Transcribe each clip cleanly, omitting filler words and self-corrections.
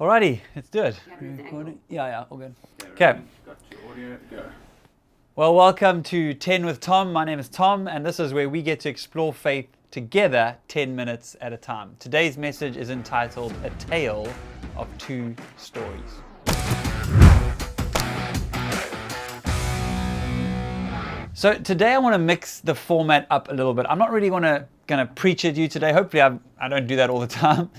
Alrighty, let's do it. Yeah, there's the Recording? angle. Yeah, all good. Yeah, Okay. ready? Got your audio, go. Well, welcome to 10 with Tom. My name is Tom, and this is where we get to explore faith together 10 minutes at a time. Today's message is entitled A Tale of Two Stories. So today I want to mix the format up a little bit. I'm not really going to preach at you today. Hopefully I don't do that all the time,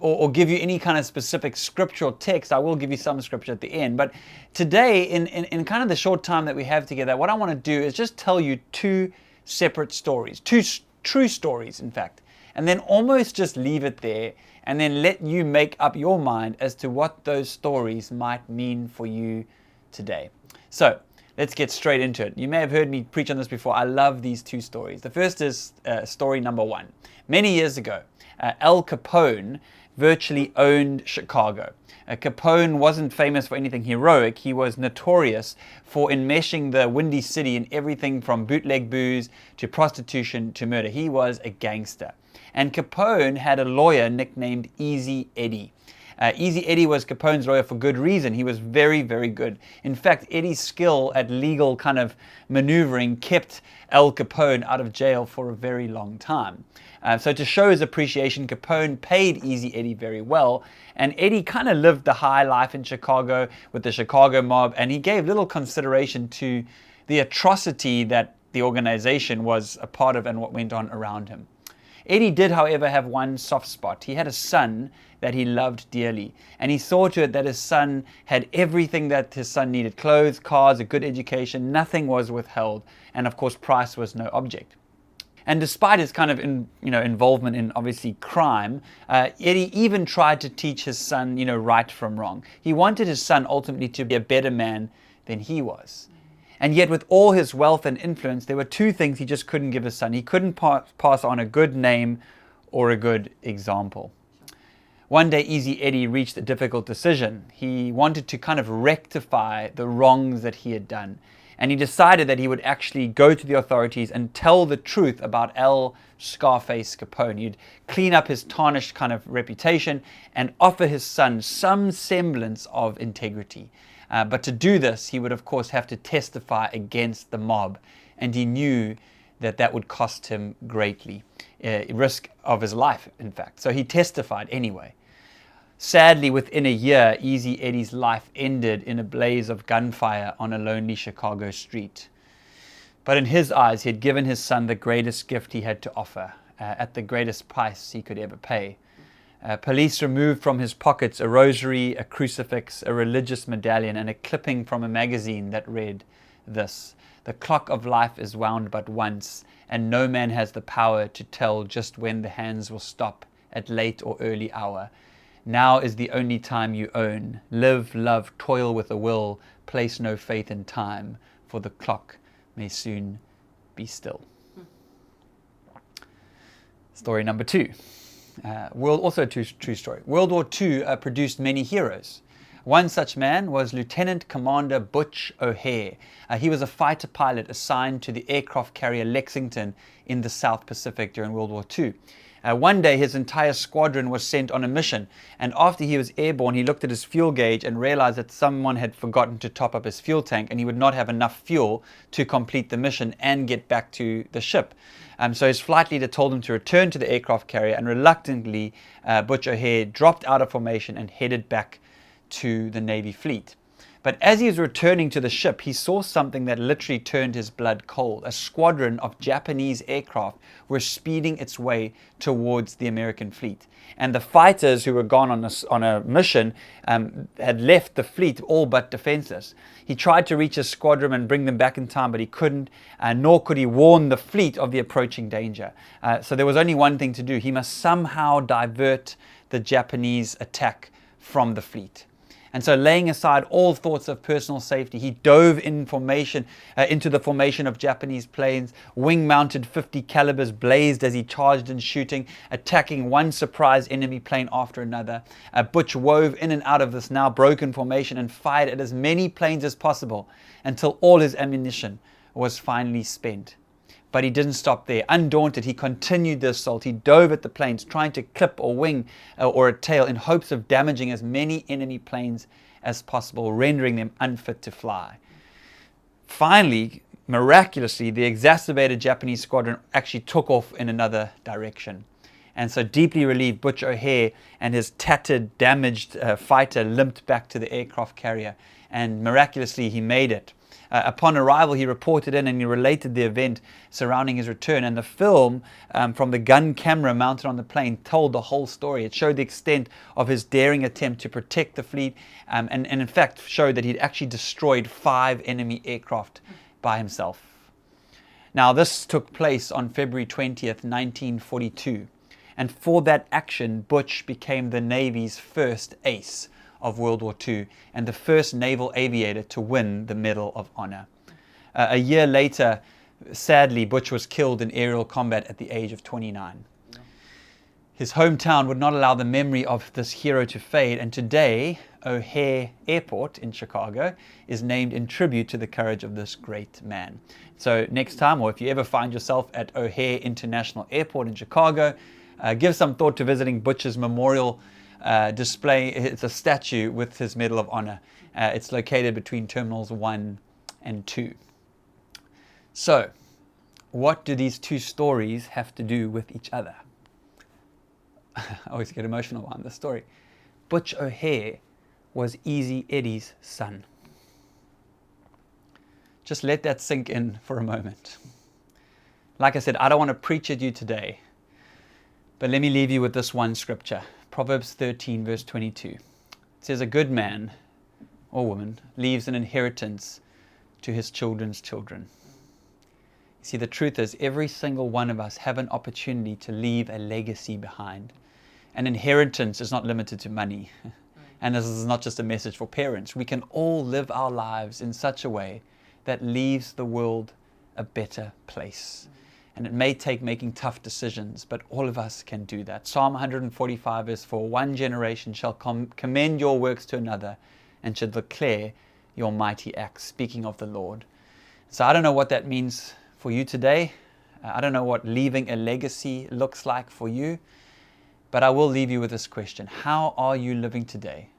or give you any kind of specific scriptural text. I will give you some scripture at the end. But today, in kind of the short time that we have together, what I want to do is just tell you two separate stories, two true stories, in fact, and then almost just leave it there and then let you make up your mind as to what those stories might mean for you today. So, let's get straight into it. You may have heard me preach on this before. I love these two stories. The first is story number one. Many years ago, Al Capone virtually owned Chicago. Capone wasn't famous for anything heroic. He was notorious for enmeshing the Windy City in everything from bootleg booze to prostitution to murder. He was a gangster. And Capone had a lawyer nicknamed Easy Eddie. Easy Eddie was Capone's lawyer for good reason. He was very, very good. In fact, Eddie's skill at legal kind of maneuvering kept Al Capone out of jail for a very long time. So to show his appreciation, Capone paid Easy Eddie very well, and Eddie kind of lived the high life in Chicago with the Chicago mob, and he gave little consideration to the atrocity that the organization was a part of and what went on around him. Eddie did, however, have one soft spot. He had a son that he loved dearly, and he saw to it that his son had everything that his son needed: clothes, cars, a good education. Nothing was withheld, and of course price was no object. And despite his kind of involvement in obviously crime, Eddie even tried to teach his son right from wrong. He wanted his son ultimately to be a better man than he was. And yet with all his wealth and influence, there were two things he just couldn't give his son. He couldn't pass on a good name or a good example. One day, Easy Eddie reached a difficult decision. He wanted to kind of rectify the wrongs that he had done. And he decided that he would actually go to the authorities and tell the truth about Al Scarface Capone. He'd clean up his tarnished kind of reputation and offer his son some semblance of integrity. But to do this, he would of course have to testify against the mob, and he knew that that would cost him greatly, risk of his life, in fact. So he testified anyway. Sadly, within a year, Easy Eddie's life ended in a blaze of gunfire on a lonely Chicago street. But in his eyes, he had given his son the greatest gift he had to offer, at the greatest price he could ever pay. Police removed from his pockets a rosary, a crucifix, a religious medallion, and a clipping from a magazine that read this: "The clock of life is wound but once, and no man has the power to tell just when the hands will stop at late or early hour. Now is the only time you own. Live, love, toil with a will, place no faith in time, for the clock may soon be still." Story number two. Also a true story. World War II produced many heroes. One such man was Lieutenant Commander Butch O'Hare. He was a fighter pilot assigned to the aircraft carrier Lexington in the South Pacific during World War II. One day his entire squadron was sent on a mission, and after he was airborne, he looked at his fuel gauge and realized that someone had forgotten to top up his fuel tank, and he would not have enough fuel to complete the mission and get back to the ship. So his flight leader told him to return to the aircraft carrier, and reluctantly Butch O'Hare dropped out of formation and headed back to the Navy fleet. But as he was returning to the ship, he saw something that literally turned his blood cold. A squadron of Japanese aircraft were speeding its way towards the American fleet. And the fighters who were gone on a mission had left the fleet all but defenseless. He tried to reach his squadron and bring them back in time, but he couldn't, nor could he warn the fleet of the approaching danger. So there was only one thing to do. He must somehow divert the Japanese attack from the fleet. And so, laying aside all thoughts of personal safety, he dove into the formation of Japanese planes. Wing-mounted .50 calibers blazed as he charged in shooting, attacking one surprise enemy plane after another. Butch wove in and out of this now broken formation and fired at as many planes as possible until all his ammunition was finally spent. But he didn't stop there. Undaunted, he continued the assault. He dove at the planes, trying to clip a wing or a tail in hopes of damaging as many enemy planes as possible, rendering them unfit to fly. Finally, miraculously, the exacerbated Japanese squadron actually took off in another direction. And so, deeply relieved, Butch O'Hare and his tattered, damaged fighter limped back to the aircraft carrier. And miraculously, he made it. Upon arrival, he reported in and he related the event surrounding his return. And the film from the gun camera mounted on the plane told the whole story. It showed the extent of his daring attempt to protect the fleet and in fact showed that he'd actually destroyed 5 enemy aircraft by himself. Now, this took place on February 20th, 1942. And for that action, Butch became the Navy's first ace of World War II and the first naval aviator to win the Medal of Honor. A year later, sadly, Butch was killed in aerial combat at the age of 29. His hometown would not allow the memory of this hero to fade, and today, O'Hare Airport in Chicago is named in tribute to the courage of this great man. So next time, or if you ever find yourself at O'Hare International Airport in Chicago, give some thought to visiting Butch's memorial display. It's a statue with his Medal of Honor. It's located between Terminals 1 and 2. So, what do these two stories have to do with each other? I always get emotional on this story. Butch O'Hare was Easy Eddie's son. Just let that sink in for a moment. Like I said, I don't want to preach at you today, but let me leave you with this one scripture. Proverbs 13 verse 22. It says, a good man or woman leaves an inheritance to his children's children. You see, the truth is every single one of us have an opportunity to leave a legacy behind. An inheritance is not limited to money. And this is not just a message for parents. We can all live our lives in such a way that leaves the world a better place. And it may take making tough decisions, but all of us can do that. Psalm 145 verse 4, one generation shall commend your works to another and shall declare your mighty acts, speaking of the Lord. So I don't know what that means for you today. I don't know what leaving a legacy looks like for you, but I will leave you with this question. How are you living today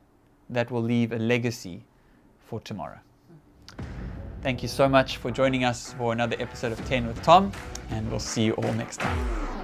that will leave a legacy for tomorrow? Thank you so much for joining us for another episode of 10 with Tom, and we'll see you all next time.